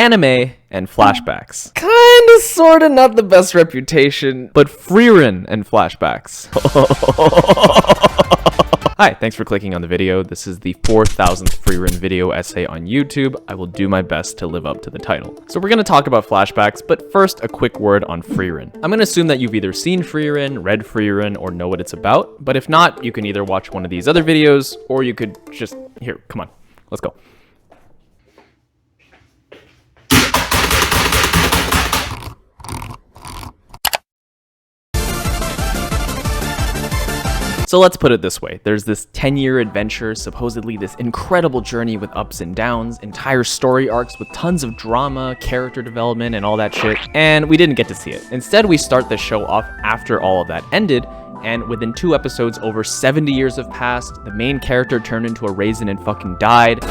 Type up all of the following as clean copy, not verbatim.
Anime and Flashbacks. Kinda, sorta, not the best reputation, but Frieren and Flashbacks. Hi, thanks for clicking on the video. This is the 4,000th Frieren video essay on YouTube. I will do my best to live up to the title. So we're going to talk about Flashbacks, but first a quick word on Frieren. I'm going to assume that you've either seen Frieren, read Frieren, or know what it's about, but if not, you can either watch one of these other videos, or you could just, here, come on, let's go. So let's put it this way, there's this 10-year adventure, supposedly this incredible journey with ups and downs, entire story arcs with tons of drama, character development, and all that shit, and we didn't get to see it. Instead, we start the show off after all of that ended, and within 2 episodes, over 70 years have passed, the main character turned into a raisin and fucking died,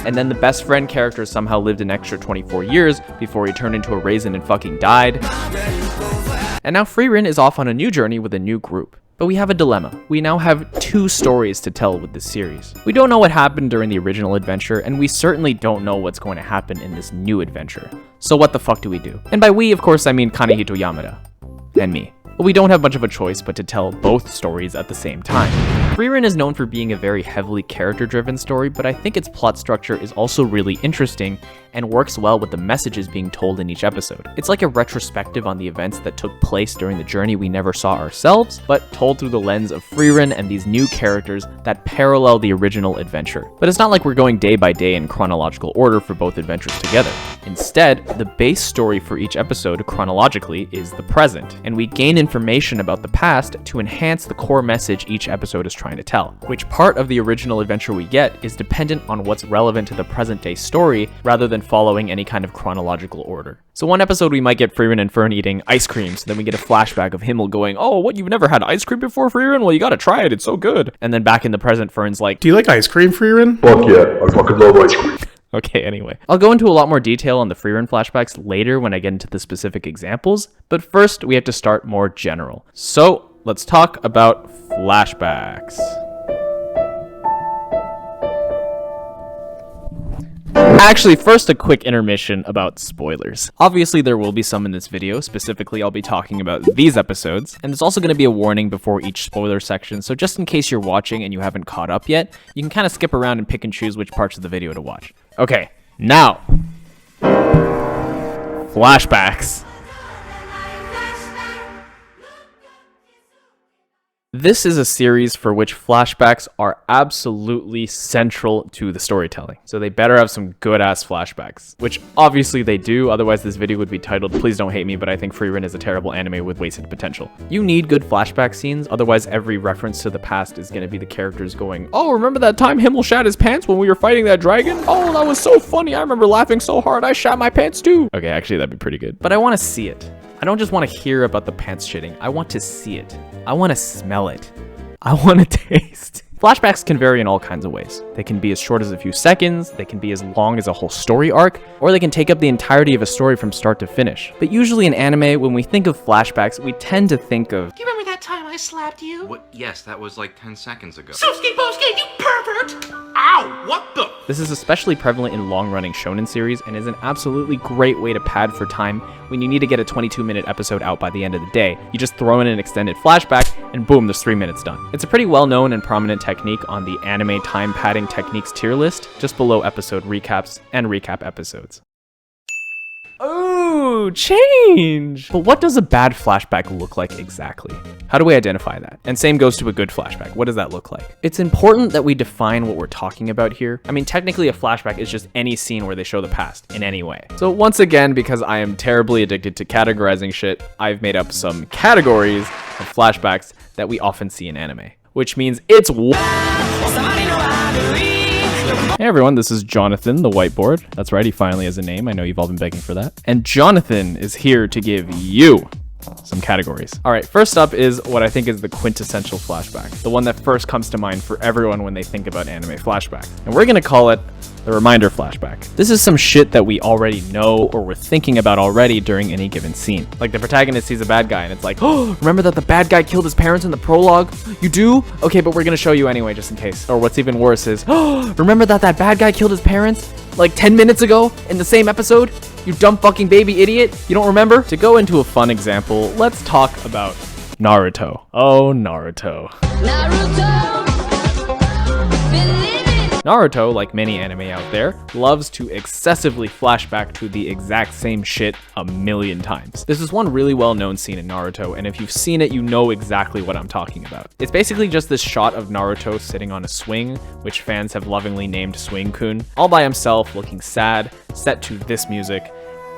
and then the best friend character somehow lived an extra 24 years before he turned into a raisin and fucking died. And now Frieren is off on a new journey with a new group. But we have a dilemma. We now have 2 stories to tell with this series. We don't know what happened during the original adventure, and we certainly don't know what's going to happen in this new adventure. So what the fuck do we do? And by we, of course, I mean Kanehito Yamada. And me. But we don't have much of a choice but to tell both stories at the same time. Frieren is known for being a very heavily character-driven story, but I think its plot structure is also really interesting and works well with the messages being told in each episode. It's like a retrospective on the events that took place during the journey we never saw ourselves, but told through the lens of Frieren and these new characters that parallel the original adventure. But it's not like we're going day by day in chronological order for both adventures together. Instead, the base story for each episode chronologically is the present, and we gain information about the past to enhance the core message each episode is trying to tell. Which part of the original adventure we get is dependent on what's relevant to the present day story rather than following any kind of chronological order. So one episode we might get Frieren and Fern eating ice cream, so then we get a flashback of Himmel going, "Oh, what, you've never had ice cream before, Frieren? Well, you gotta try it, it's so good." And then back in the present, Fern's like, "Do you like ice cream, Frieren?" Fuck yeah, I fucking love ice cream. Okay, anyway. I'll go into a lot more detail on the Frieren flashbacks later when I get into the specific examples, but first we have to start more general. So, let's talk about flashbacks. Actually, first a quick intermission about spoilers. Obviously there will be some in this video, specifically I'll be talking about these episodes, and there's also going to be a warning before each spoiler section, so just in case you're watching and you haven't caught up yet, you can kind of skip around and pick and choose which parts of the video to watch. Okay, now, flashbacks. This is a series for which flashbacks are absolutely central to the storytelling. So they better have some good-ass flashbacks, which obviously they do, otherwise this video would be titled, "Please don't hate me, but I think Frieren is a terrible anime with wasted potential." You need good flashback scenes, otherwise every reference to the past is going to be the characters going, "Oh, remember that time Himmel shat his pants when we were fighting that dragon? Oh, that was so funny, I remember laughing so hard, I shat my pants too." Okay, actually that'd be pretty good. But I want to see it. I don't just want to hear about the pants shitting, I want to see it. I want to smell it. I want to taste. Flashbacks can vary in all kinds of ways. They can be as short as a few seconds, they can be as long as a whole story arc, or they can take up the entirety of a story from start to finish. But usually in anime, when we think of flashbacks, we tend to think of, "Do you remember that time I slapped you?" What? Yes, that was like 10 seconds ago. Sosuke Bosuke, you pervert! Ow, what the? This is especially prevalent in long-running shonen series and is an absolutely great way to pad for time when you need to get a 22-minute episode out by the end of the day. You just throw in an extended flashback and boom, there's 3 minutes done. It's a pretty well-known and prominent technique on the anime time padding techniques tier list, just below episode recaps and recap episodes. Ooh, change! But what does a bad flashback look like exactly? How do we identify that? And same goes to a good flashback. What does that look like? It's important that we define what we're talking about here. I mean, technically a flashback is just any scene where they show the past in any way. So once again, because I am terribly addicted to categorizing shit, I've made up some categories of flashbacks that we often see in anime, which means it's Hey everyone, this is Jonathan, the whiteboard. That's right, he finally has a name. I know you've all been begging for that. And Jonathan is here to give you some categories. All right, first up is what I think is the quintessential flashback, the one that first comes to mind for everyone when they think about anime flashback. And we're gonna call it the reminder flashback. This is some shit that we already know or we're thinking about already during any given scene. Like the protagonist sees a bad guy and it's like, oh, remember that the bad guy killed his parents in the prologue? You do? Okay, but we're gonna show you anyway, just in case. Or what's even worse is, oh, remember that bad guy killed his parents like 10 minutes ago in the same episode? You dumb fucking baby idiot. You don't remember? To go into a fun example, let's talk about Naruto. Oh, Naruto. Naruto, like many anime out there, loves to excessively flashback to the exact same shit a million times. This is one really well-known scene in Naruto, and if you've seen it, you know exactly what I'm talking about. It's basically just this shot of Naruto sitting on a swing, which fans have lovingly named Swing-kun, all by himself, looking sad, set to this music,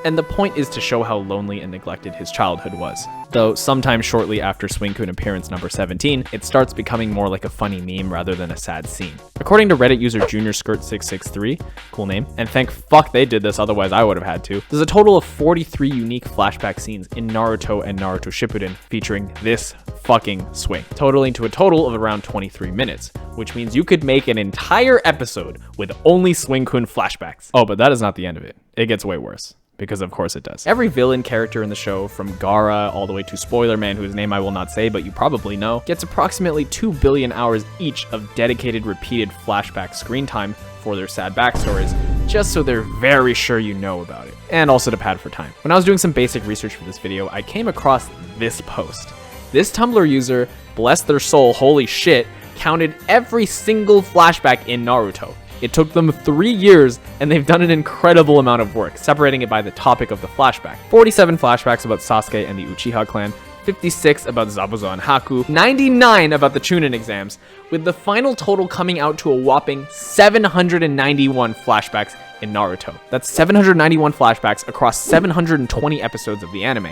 and the point is to show how lonely and neglected his childhood was. Though sometime shortly after Swing-kun appearance number 17, it starts becoming more like a funny meme rather than a sad scene. According to Reddit user JuniorSkirt663, cool name, and thank fuck they did this, otherwise I would have had to, there's a total of 43 unique flashback scenes in Naruto and Naruto Shippuden featuring this fucking swing, totaling to a total of around 23 minutes, which means you could make an entire episode with only Swing-kun flashbacks. Oh, but that is not the end of it. It gets way worse. Because of course it does. Every villain character in the show, from Gaara all the way to Spoiler Man, whose name I will not say, but you probably know, gets approximately 2 billion hours each of dedicated repeated flashback screen time for their sad backstories, just so they're very sure you know about it. And also to pad for time. When I was doing some basic research for this video, I came across this post. This Tumblr user, bless their soul, holy shit, counted every single flashback in Naruto. It took them 3 years, and they've done an incredible amount of work, separating it by the topic of the flashback. 47 flashbacks about Sasuke and the Uchiha clan, 56 about Zabuza and Haku, 99 about the Chunin exams, with the final total coming out to a whopping 791 flashbacks in Naruto. That's 791 flashbacks across 720 episodes of the anime.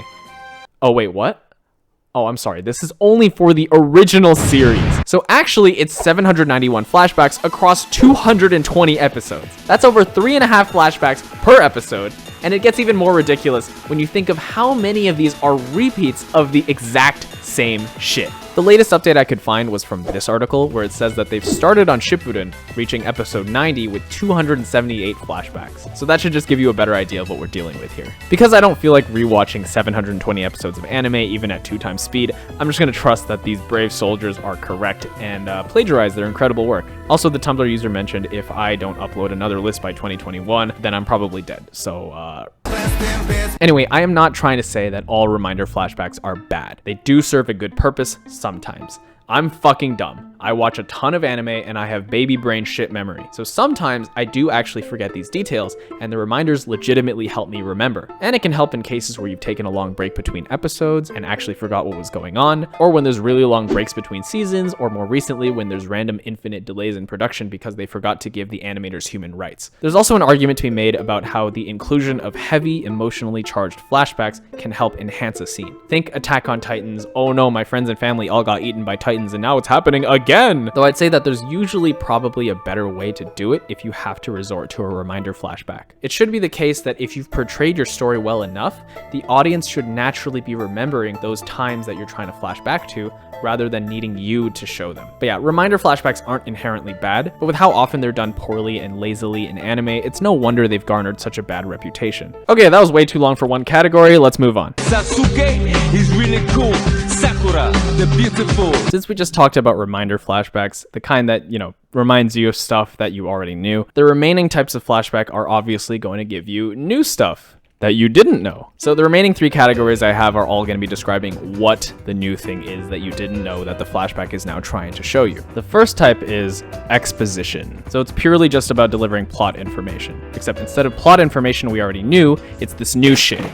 Oh wait, what? Oh, I'm sorry, this is only for the original series. So actually, it's 791 flashbacks across 220 episodes. That's over 3.5 flashbacks per episode, and it gets even more ridiculous when you think of how many of these are repeats of the exact same shit. The latest update I could find was from this article, where it says that they've started on Shippuden, reaching episode 90 with 278 flashbacks. So that should just give you a better idea of what we're dealing with here. Because I don't feel like rewatching 720 episodes of anime, even at 2 times speed, I'm just gonna trust that these brave soldiers are correct and plagiarize their incredible work. Also, the Tumblr user mentioned if I don't upload another list by 2021, then I'm probably dead. So, Anyway, I am not trying to say that all reminder flashbacks are bad. They do serve a good purpose sometimes. I'm fucking dumb. I watch a ton of anime and I have baby brain shit memory. So sometimes I do actually forget these details, and the reminders legitimately help me remember. And it can help in cases where you've taken a long break between episodes and actually forgot what was going on, or when there's really long breaks between seasons, or more recently when there's random infinite delays in production because they forgot to give the animators human rights. There's also an argument to be made about how the inclusion of heavy, emotionally charged flashbacks can help enhance a scene. Think Attack on Titan's, oh no, my friends and family all got eaten by Titans and now it's happening again. Though I'd say that there's usually probably a better way to do it if you have to resort to a reminder flashback. It should be the case that if you've portrayed your story well enough, the audience should naturally be remembering those times that you're trying to flash back to, rather than needing you to show them. But yeah, reminder flashbacks aren't inherently bad, but with how often they're done poorly and lazily in anime, it's no wonder they've garnered such a bad reputation. Okay, that was way too long for one category, let's move on. Sasuke is really cool. Sakura, the beautiful. Since we just talked about reminder flashbacks, the kind that, you know, reminds you of stuff that you already knew, the remaining types of flashback are obviously going to give you new stuff that you didn't know. So the remaining 3 categories I have are all going to be describing what the new thing is that you didn't know that the flashback is now trying to show you. The first type is exposition. So it's purely just about delivering plot information, except instead of plot information we already knew, it's this new shit.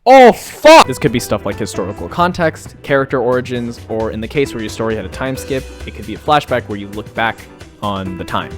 Oh fuck! This could be stuff like historical context, character origins, or in the case where your story had a time skip, it could be a flashback where you look back on the time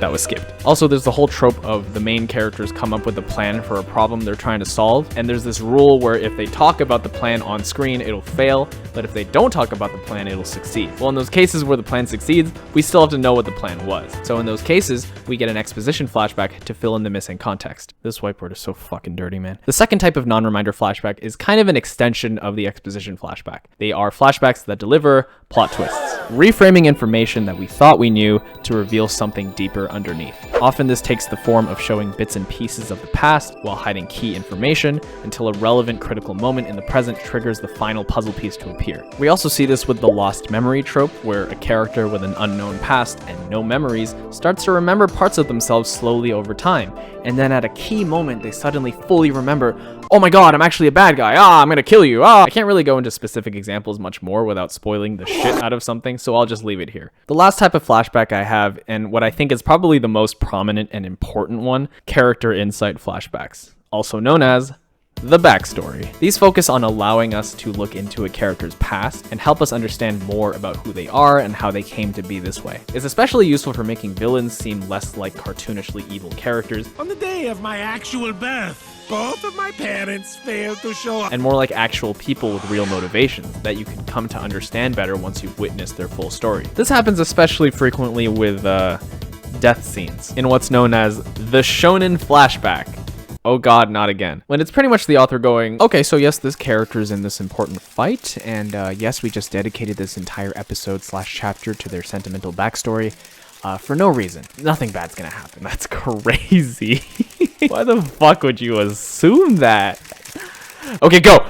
that was skipped. Also, there's the whole trope of the main characters come up with a plan for a problem they're trying to solve, and there's this rule where if they talk about the plan on screen, it'll fail, but if they don't talk about the plan, it'll succeed. Well, in those cases where the plan succeeds, we still have to know what the plan was. So in those cases, we get an exposition flashback to fill in the missing context. This whiteboard is so fucking dirty, man. The second type of non-reminder flashback is kind of an extension of the exposition flashback. They are flashbacks that deliver plot twists. reframing information that we thought we knew to reveal something deeper underneath. Often this takes the form of showing bits and pieces of the past while hiding key information until a relevant critical moment in the present triggers the final puzzle piece to appear. We also see this with the lost memory trope, where a character with an unknown past and no memories starts to remember parts of themselves slowly over time, and then at a key moment they suddenly fully remember, oh my god, I'm actually a bad guy, I'm gonna kill you, I can't really go into specific examples much more without spoiling the shit out of something, so I'll just leave it here. The last type of flashback I have, and what I think is probably the most prominent and important one, character insight flashbacks, also known as the backstory. These focus on allowing us to look into a character's past and help us understand more about who they are and how they came to be this way. It's especially useful for making villains seem less like cartoonishly evil characters. On the day of my actual birth, both of my parents failed to show up. And more like actual people with real motivations that you can come to understand better once you've witnessed their full story. This happens especially frequently with death scenes in what's known as the shonen flashback. Oh god, not again. When it's pretty much the author going, okay, so yes, this character's in this important fight, and yes, we just dedicated this entire episode / chapter to their sentimental backstory for no reason. Nothing bad's gonna happen. That's crazy. Why the fuck would you assume that? Okay, go!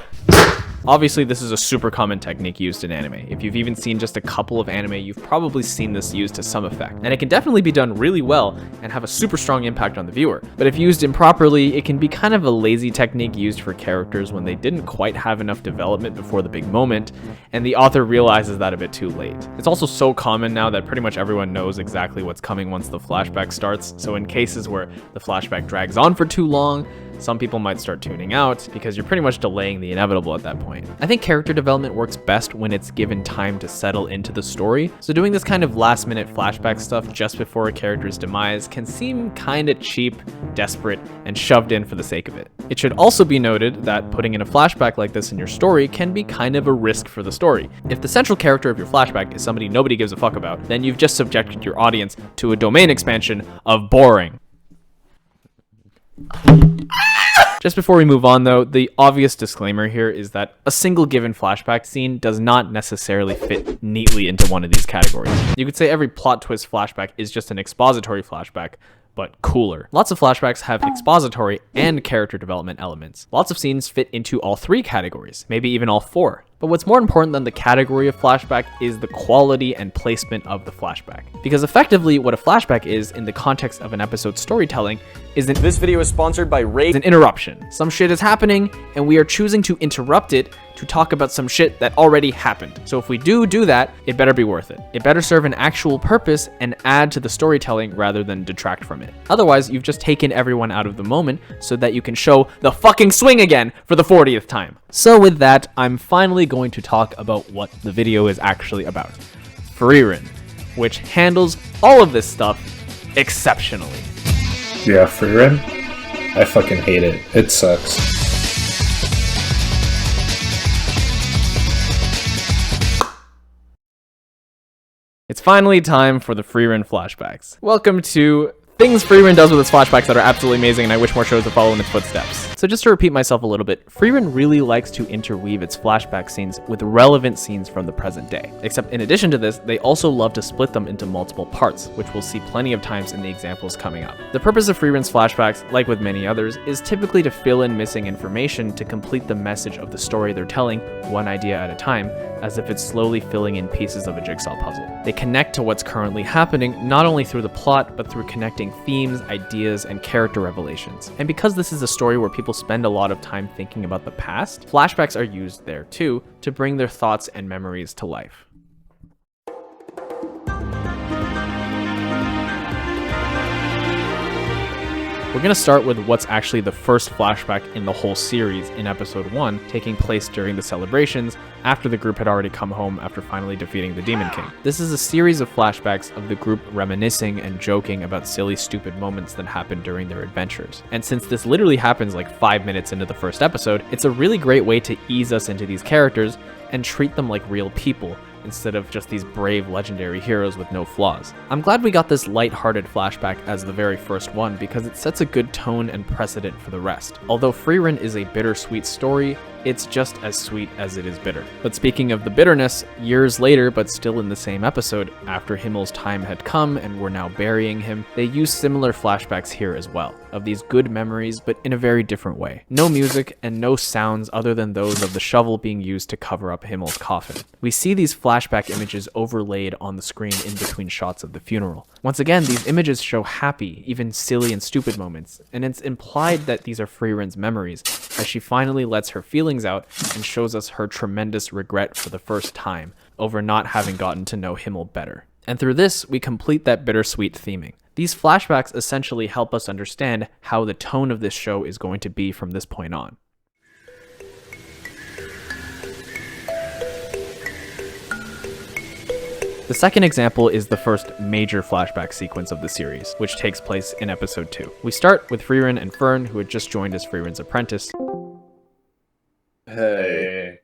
Obviously, this is a super common technique used in anime. If you've even seen just a couple of anime, you've probably seen this used to some effect. And it can definitely be done really well and have a super strong impact on the viewer. But if used improperly, it can be kind of a lazy technique used for characters when they didn't quite have enough development before the big moment, and the author realizes that a bit too late. It's also so common now that pretty much everyone knows exactly what's coming once the flashback starts, so in cases where the flashback drags on for too long, some people might start tuning out because you're pretty much delaying the inevitable at that point. I think character development works best when it's given time to settle into the story, so doing this kind of last minute flashback stuff just before a character's demise can seem kinda cheap, desperate, and shoved in for the sake of it. It should also be noted that putting in a flashback like this in your story can be kind of a risk for the story. If the central character of your flashback is somebody nobody gives a fuck about, then you've just subjected your audience to a domain expansion of boring. Just before we move on though, the obvious disclaimer here is that a single given flashback scene does not necessarily fit neatly into one of these categories. You could say every plot twist flashback is just an expository flashback, but cooler. Lots of flashbacks have expository and character development elements. Lots of scenes fit into all three categories, maybe even all four. But what's more important than the category of flashback is the quality and placement of the flashback. Because effectively, what a flashback is in the context of an episode's storytelling is that this video is sponsored by an interruption. Some shit is happening, and we are choosing to interrupt it to talk about some shit that already happened. So if we do that, it better be worth it. It better serve an actual purpose and add to the storytelling rather than detract from it. Otherwise, you've just taken everyone out of the moment so that you can show the fucking swing again for the 40th time. So with that, I'm finally going to talk about what the video is actually about. Frieren, which handles all of this stuff exceptionally. Yeah, Frieren? I fucking hate it. It sucks. It's finally time for the Frieren flashbacks. Welcome to things Frieren does with its flashbacks that are absolutely amazing, and I wish more shows would follow in its footsteps. So just to repeat myself a little bit, Frieren really likes to interweave its flashback scenes with relevant scenes from the present day. Except in addition to this, they also love to split them into multiple parts, which we'll see plenty of times in the examples coming up. The purpose of Frieren's flashbacks, like with many others, is typically to fill in missing information to complete the message of the story they're telling, one idea at a time, as if it's slowly filling in pieces of a jigsaw puzzle. They connect to what's currently happening, not only through the plot, but through connecting themes, ideas, and character revelations. And because this is a story where people spend a lot of time thinking about the past, flashbacks are used there too, to bring their thoughts and memories to life. We're going to start with what's actually the first flashback in the whole series in episode 1, taking place during the celebrations after the group had already come home after finally defeating the Demon King. This is a series of flashbacks of the group reminiscing and joking about silly, stupid moments that happened during their adventures. And since this literally happens like 5 minutes into the first episode, it's a really great way to ease us into these characters and treat them like real people, instead of just these brave legendary heroes with no flaws. I'm glad we got this light-hearted flashback as the very first one because it sets a good tone and precedent for the rest. Although Frieren is a bittersweet story, it's just as sweet as it is bitter. But speaking of the bitterness, years later, but still in the same episode, after Himmel's time had come and were now burying him, they use similar flashbacks here as well, of these good memories, but in a very different way. No music and no sounds other than those of the shovel being used to cover up Himmel's coffin. We see these flashback images overlaid on the screen in between shots of the funeral. Once again, these images show happy, even silly and stupid moments, and it's implied that these are Frieren's memories, as she finally lets her feelings out and shows us her tremendous regret for the first time over not having gotten to know Himmel better. And through this, we complete that bittersweet theming. These flashbacks essentially help us understand how the tone of this show is going to be from this point on. The second example is the first major flashback sequence of the series, which takes place in episode 2. We start with Frieren and Fern, who had just joined as Frieren's apprentice. Hey.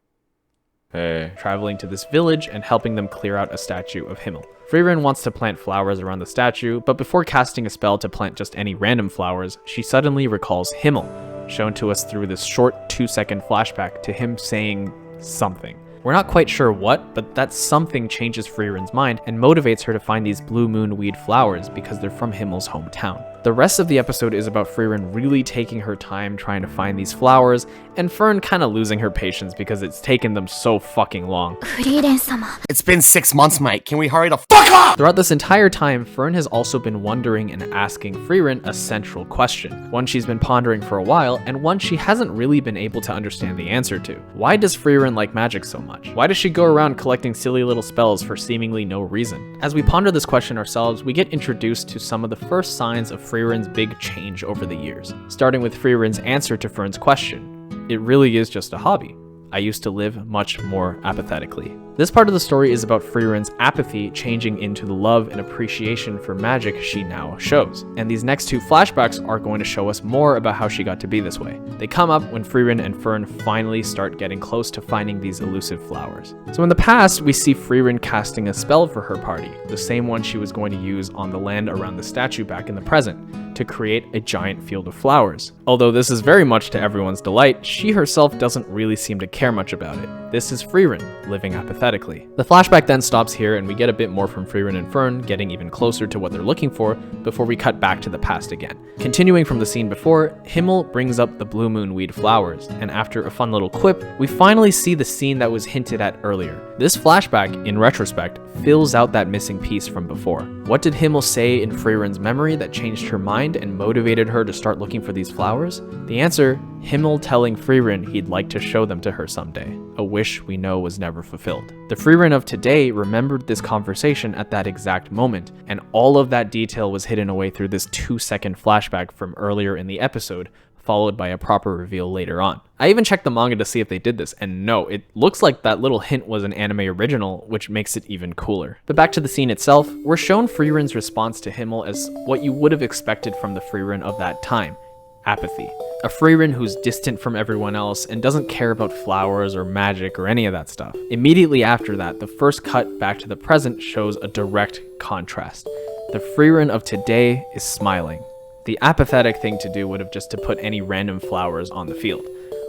Traveling to this village and helping them clear out a statue of Himmel. Frieren wants to plant flowers around the statue, but before casting a spell to plant just any random flowers, she suddenly recalls Himmel, shown to us through this short 2-second flashback to him saying something. We're not quite sure what, but that something changes Frieren's mind and motivates her to find these blue moon weed flowers because they're from Himmel's hometown. The rest of the episode is about Frieren really taking her time trying to find these flowers, and Fern kind of losing her patience because it's taken them so fucking long. It's been 6 months, mate. Can we hurry the fuck up? Throughout this entire time, Fern has also been wondering and asking Frieren a central question, one she's been pondering for a while, and one she hasn't really been able to understand the answer to. Why does Frieren like magic so much? Why does she go around collecting silly little spells for seemingly no reason? As we ponder this question ourselves, we get introduced to some of the first signs of Frieren's big change over the years, starting with Frieren's answer to Fern's question. It really is just a hobby. I used to live much more apathetically. This part of the story is about Frieren's apathy changing into the love and appreciation for magic she now shows. And these next 2 flashbacks are going to show us more about how she got to be this way. They come up when Frieren and Fern finally start getting close to finding these elusive flowers. So in the past, we see Frieren casting a spell for her party, the same one she was going to use on the land around the statue back in the present, to create a giant field of flowers. Although this is very much to everyone's delight, she herself doesn't really seem to care much about it. This is Frieren, living apathetically. The flashback then stops here and we get a bit more from Frieren and Fern, getting even closer to what they're looking for before we cut back to the past again. Continuing from the scene before, Himmel brings up the blue moon weed flowers, and after a fun little quip, we finally see the scene that was hinted at earlier. This flashback, in retrospect, fills out that missing piece from before. What did Himmel say in Frieren's memory that changed her mind and motivated her to start looking for these flowers? The answer, Himmel telling Frieren he'd like to show them to her someday, a wish we know was never fulfilled. The Frieren of today remembered this conversation at that exact moment, and all of that detail was hidden away through this 2-second flashback from earlier in the episode, followed by a proper reveal later on. I even checked the manga to see if they did this, and no, it looks like that little hint was an anime original, which makes it even cooler. But back to the scene itself, we're shown Frieren's response to Himmel as what you would have expected from the Frieren of that time. Apathy. A Frieren who's distant from everyone else and doesn't care about flowers or magic or any of that stuff. Immediately after that, the first cut back to the present shows a direct contrast. The Frieren of today is smiling. The apathetic thing to do would have just to put any random flowers on the field.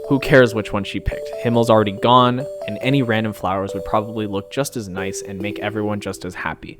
Who cares which one she picked? Himmel's already gone, and any random flowers would probably look just as nice and make everyone just as happy.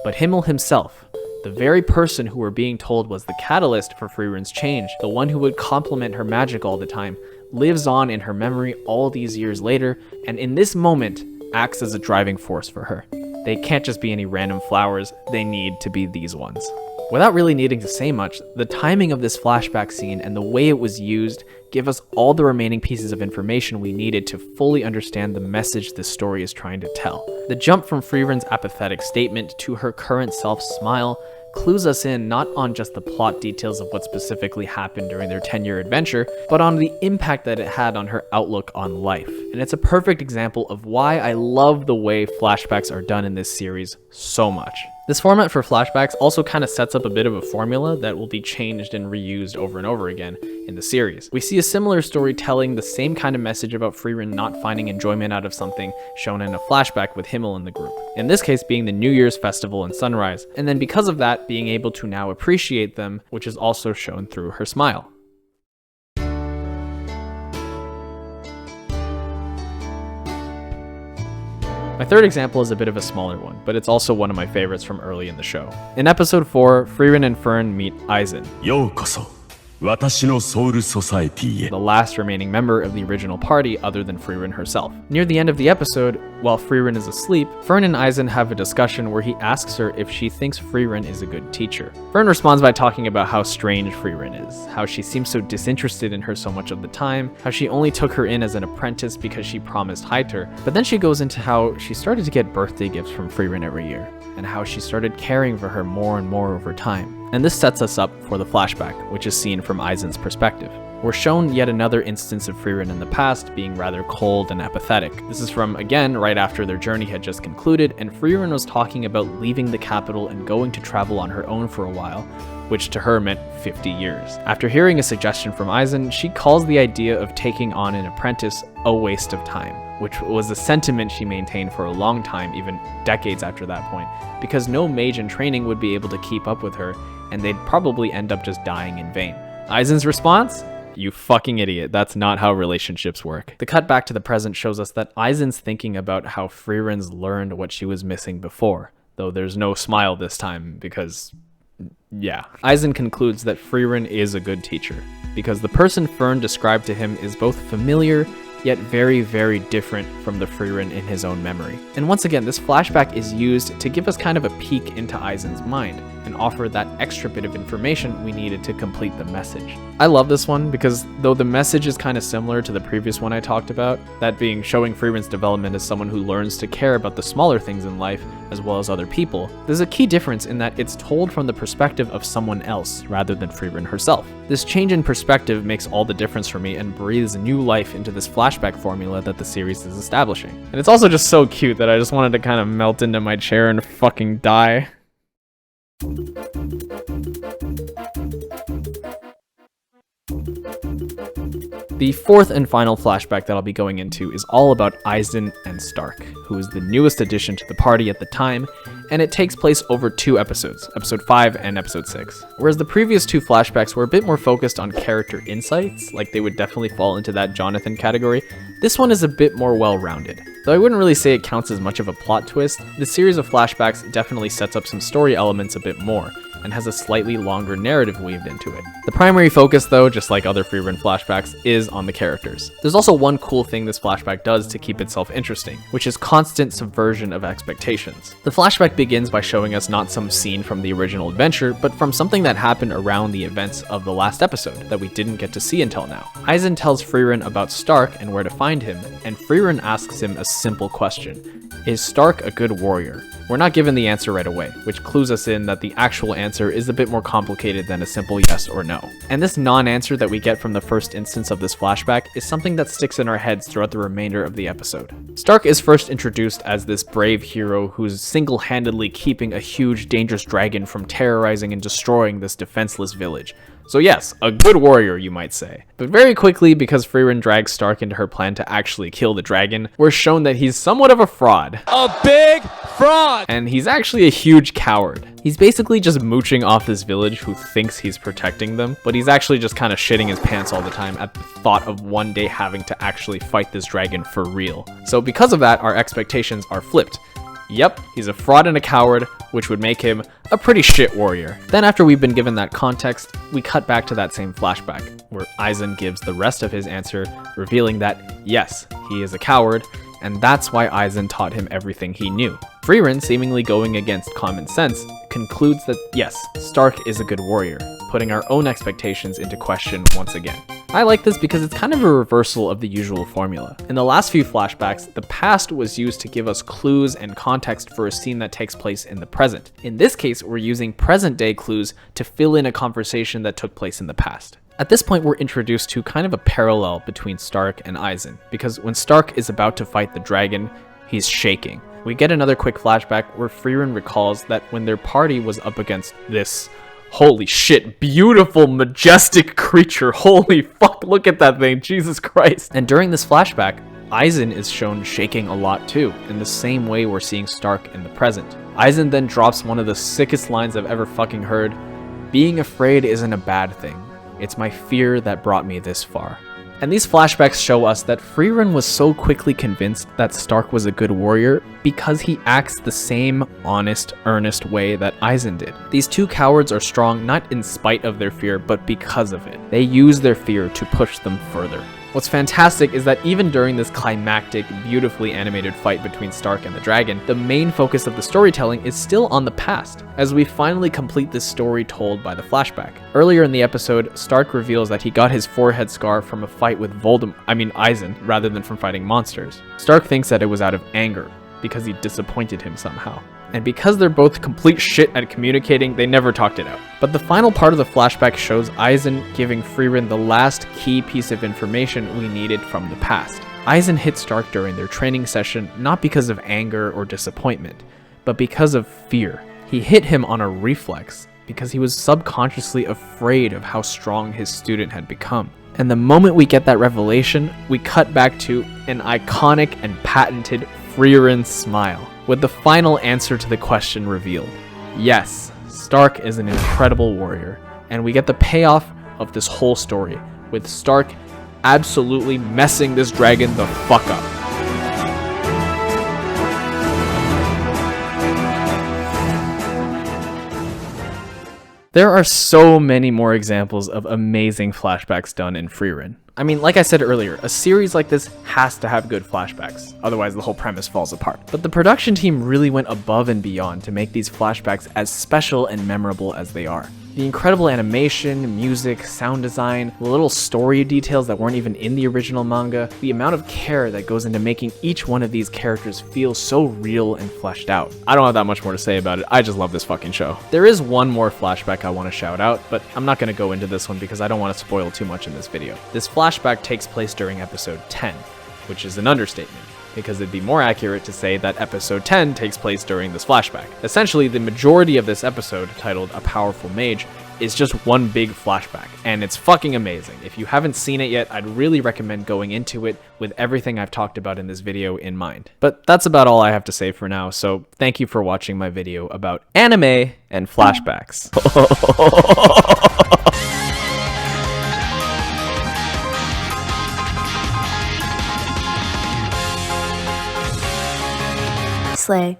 But Himmel himself, the very person who we're being told was the catalyst for Frieren's change, the one who would compliment her magic all the time, lives on in her memory all these years later, and in this moment acts as a driving force for her. They can't just be any random flowers, they need to be these ones. Without really needing to say much, the timing of this flashback scene and the way it was used give us all the remaining pieces of information we needed to fully understand the message this story is trying to tell. The jump from Frieren's apathetic statement to her current self's smile clues us in not on just the plot details of what specifically happened during their 10-year adventure, but on the impact that it had on her outlook on life. And it's a perfect example of why I love the way flashbacks are done in this series so much. This format for flashbacks also kind of sets up a bit of a formula that will be changed and reused over and over again in the series. We see a similar story telling the same kind of message about Frieren not finding enjoyment out of something shown in a flashback with Himmel in the group. In this case being the New Year's festival and sunrise, and then because of that being able to now appreciate them, which is also shown through her smile. My third example is a bit of a smaller one, but it's also one of my favorites from early in the show. In episode 4, Frieren and Fern meet Aizen, ようこそ私のソウルソサエティへ the last remaining member of the original party other than Frieren herself. Near the end of the episode, while Frieren is asleep, Fern and Aizen have a discussion where he asks her if she thinks Frieren is a good teacher. Fern responds by talking about how strange Frieren is, how she seems so disinterested in her so much of the time, how she only took her in as an apprentice because she promised Hyter, but then she goes into how she started to get birthday gifts from Frieren every year, and how she started caring for her more and more over time. And this sets us up for the flashback, which is seen from Aizen's perspective. We're shown yet another instance of Frieren in the past being rather cold and apathetic. This is from, again, right after their journey had just concluded, and Frieren was talking about leaving the capital and going to travel on her own for a while, which to her meant 50 years. After hearing a suggestion from Aizen, she calls the idea of taking on an apprentice a waste of time, which was a sentiment she maintained for a long time, even decades after that point, because no mage in training would be able to keep up with her, and they'd probably end up just dying in vain. Aizen's response? You fucking idiot, that's not how relationships work. The cut back to the present shows us that Aizen's thinking about how Frieren's learned what she was missing before, though there's no smile this time because, yeah. Aizen concludes that Frieren is a good teacher, because the person Fern described to him is both familiar yet very, very different from the Frieren in his own memory. And once again, this flashback is used to give us kind of a peek into Aizen's mind and offer that extra bit of information we needed to complete the message. I love this one because though the message is kind of similar to the previous one I talked about, that being showing Frieren's development as someone who learns to care about the smaller things in life as well as other people, there's a key difference in that it's told from the perspective of someone else rather than Frieren herself. This change in perspective makes all the difference for me and breathes new life into this flashback formula that the series is establishing. And it's also just so cute that I just wanted to kind of melt into my chair and fucking die. The fourth and final flashback that I'll be going into is all about Aizen and Stark, who is the newest addition to the party at the time, and it takes place over 2 episodes, episode 5 and episode 6. Whereas the previous 2 flashbacks were a bit more focused on character insights, like they would definitely fall into that Jonathan category, this one is a bit more well-rounded. Though I wouldn't really say it counts as much of a plot twist, the series of flashbacks definitely sets up some story elements a bit more, and has a slightly longer narrative weaved into it. The primary focus though, just like other Frieren flashbacks, is on the characters. There's also one cool thing this flashback does to keep itself interesting, which is constant subversion of expectations. The flashback begins by showing us not some scene from the original adventure, but from something that happened around the events of the last episode that we didn't get to see until now. Aizen tells Frieren about Stark and where to find him, and Frieren asks him a simple question. Is Stark a good warrior? We're not given the answer right away, which clues us in that the actual answer is a bit more complicated than a simple yes or no. And this non-answer that we get from the first instance of this flashback is something that sticks in our heads throughout the remainder of the episode. Stark is first introduced as this brave hero who's single-handedly keeping a huge dangerous dragon from terrorizing and destroying this defenseless village. So yes, a good warrior, you might say. But very quickly, because Frieren drags Stark into her plan to actually kill the dragon, we're shown that he's somewhat of a fraud. A big fraud! And he's actually a huge coward. He's basically just mooching off this village who thinks he's protecting them, but he's actually just kind of shitting his pants all the time at the thought of one day having to actually fight this dragon for real. So because of that, our expectations are flipped. Yep, he's a fraud and a coward, which would make him a pretty shit warrior. Then after we've been given that context, we cut back to that same flashback, where Aizen gives the rest of his answer, revealing that, yes, he is a coward, and that's why Aizen taught him everything he knew. Frieren, seemingly going against common sense, concludes that yes, Stark is a good warrior, putting our own expectations into question once again. I like this because it's kind of a reversal of the usual formula. In the last few flashbacks, the past was used to give us clues and context for a scene that takes place in the present. In this case, we're using present-day clues to fill in a conversation that took place in the past. At this point, we're introduced to kind of a parallel between Stark and Aizen, because when Stark is about to fight the dragon, he's shaking. We get another quick flashback where Frieren recalls that when their party was up against this holy shit, beautiful, majestic creature. Holy fuck, look at that thing, Jesus Christ. And during this flashback, Aizen is shown shaking a lot too, in the same way we're seeing Stark in the present. Aizen then drops one of the sickest lines I've ever fucking heard. Being afraid isn't a bad thing. It's my fear that brought me this far. And these flashbacks show us that Frieren was so quickly convinced that Stark was a good warrior because he acts the same honest, earnest way that Aizen did. These two cowards are strong not in spite of their fear, but because of it. They use their fear to push them further. What's fantastic is that even during this climactic, beautifully animated fight between Stark and the dragon, the main focus of the storytelling is still on the past, as we finally complete this story told by the flashback. Earlier in the episode, Stark reveals that he got his forehead scar from a fight with Aizen, rather than from fighting monsters. Stark thinks that it was out of anger, because he disappointed him somehow. And because they're both complete shit at communicating, they never talked it out. But the final part of the flashback shows Aizen giving Frieren the last key piece of information we needed from the past. Aizen hit Stark during their training session not because of anger or disappointment, but because of fear. He hit him on a reflex because he was subconsciously afraid of how strong his student had become. And the moment we get that revelation, we cut back to an iconic and patented Frieren smile, with the final answer to the question revealed. Yes, Stark is an incredible warrior, and we get the payoff of this whole story, with Stark absolutely messing this dragon the fuck up. There are so many more examples of amazing flashbacks done in Frieren. I mean, like I said earlier, a series like this has to have good flashbacks, otherwise the whole premise falls apart. But the production team really went above and beyond to make these flashbacks as special and memorable as they are. The incredible animation, music, sound design, the little story details that weren't even in the original manga, the amount of care that goes into making each one of these characters feel so real and fleshed out. I don't have that much more to say about it, I just love this fucking show. There is one more flashback I want to shout out, but I'm not going to go into this one because I don't want to spoil too much in this video. This flashback takes place during episode 10, which is an understatement, because it'd be more accurate to say that episode 10 takes place during this flashback. Essentially, the majority of this episode, titled A Powerful Mage, is just one big flashback, and it's fucking amazing. If you haven't seen it yet, I'd really recommend going into it with everything I've talked about in this video in mind. But that's about all I have to say for now, so thank you for watching my video about anime and flashbacks. Slay.